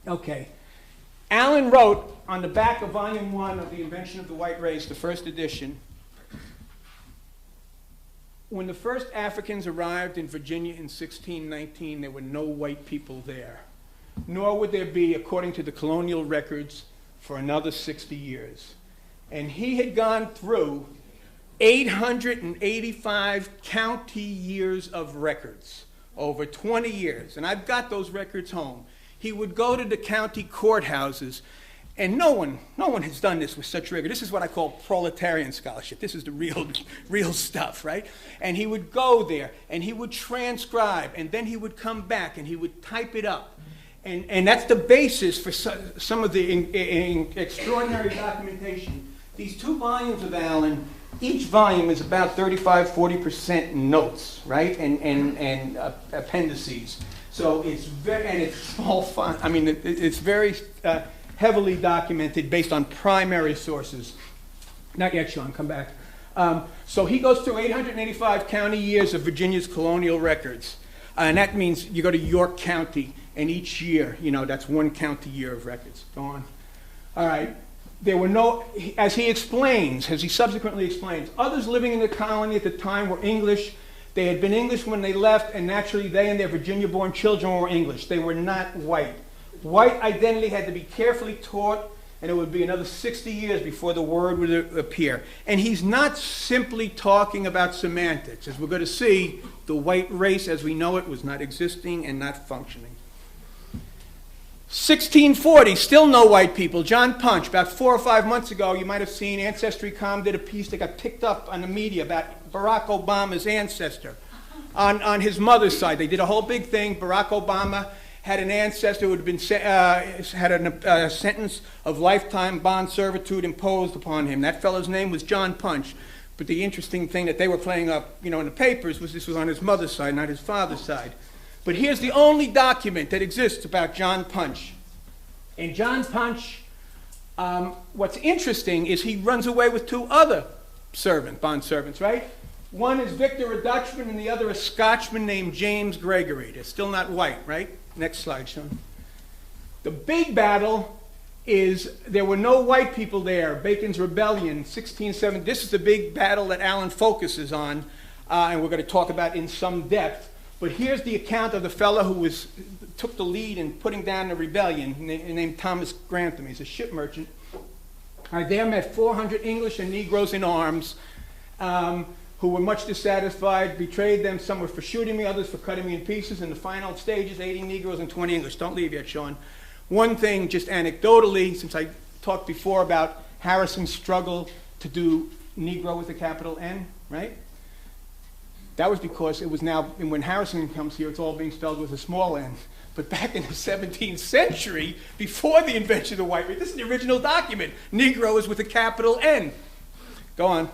Okay. Allen wrote on the back of Volume 1 of The Invention of the White Race, the first edition, when the first Africans arrived in Virginia in 1619, there were no white people there, nor would there be, according to the colonial records, for another 60 years. And he had gone through 885 county years of records over 20 years, and I've got those records home. He would go to the county courthouses, and no one has done this with such rigor. This is what I call proletarian scholarship. This is the real stuff, right? And he would go there, and he would transcribe, and then he would come back, and he would type it up. And that's the basis for some of the extraordinary documentation. These 2 volumes of Allen, each volume is about 35–40% notes, right? And appendices. So it's it's small font. I mean, it's very heavily documented based on primary sources. Not yet, Sean, come back. So he goes through 885 county years of Virginia's colonial records. And that means you go to York County, and each year, that's 1 county year of records. Go on. All right. There were no, as he subsequently explains, others living in the colony at the time were English. They had been English when they left, and naturally they and their Virginia-born children were English. They were not white. White identity had to be carefully taught, and it would be another 60 years before the word would appear. And he's not simply talking about semantics. As we're going to see, the white race as we know it was not existing and not functioning. 1640, still no white people. John Punch, about 4 or 5 months ago, you might have seen Ancestry.com did a piece that got picked up on the media about Barack Obama's ancestor. On his mother's side, they did a whole big thing. Barack Obama had an ancestor who had been had a sentence of lifetime bond servitude imposed upon him. That fellow's name was John Punch. But the interesting thing that they were playing up, in the papers was this was on his mother's side, not his father's side. But here's the only document that exists about John Punch. And John Punch, what's interesting is he runs away with 2 other bond servants, right? One is Victor, a Dutchman, and the other a Scotchman named James Gregory. They're still not white, right? Next slide, Sean. The big battle is there were no white people there. Bacon's Rebellion, 1670. This is the big battle that Allen focuses on, and we're going to talk about in some depth. But here's the account of the fellow who took the lead in putting down the rebellion, named Thomas Grantham. He's a ship merchant. I there met 400 English and Negroes in arms who were much dissatisfied, betrayed them. Some were for shooting me, others for cutting me in pieces. In the final stages, 80 Negroes and 20 English. Don't leave yet, Sean. One thing, just anecdotally, since I talked before about Harrison's struggle to do Negro with a capital N, right? That was because it was now, when Harrison comes here, it's all being spelled with a small n. But back in the 17th century, before the invention of the white race, this is the original document. Negro is with a capital N. Go on.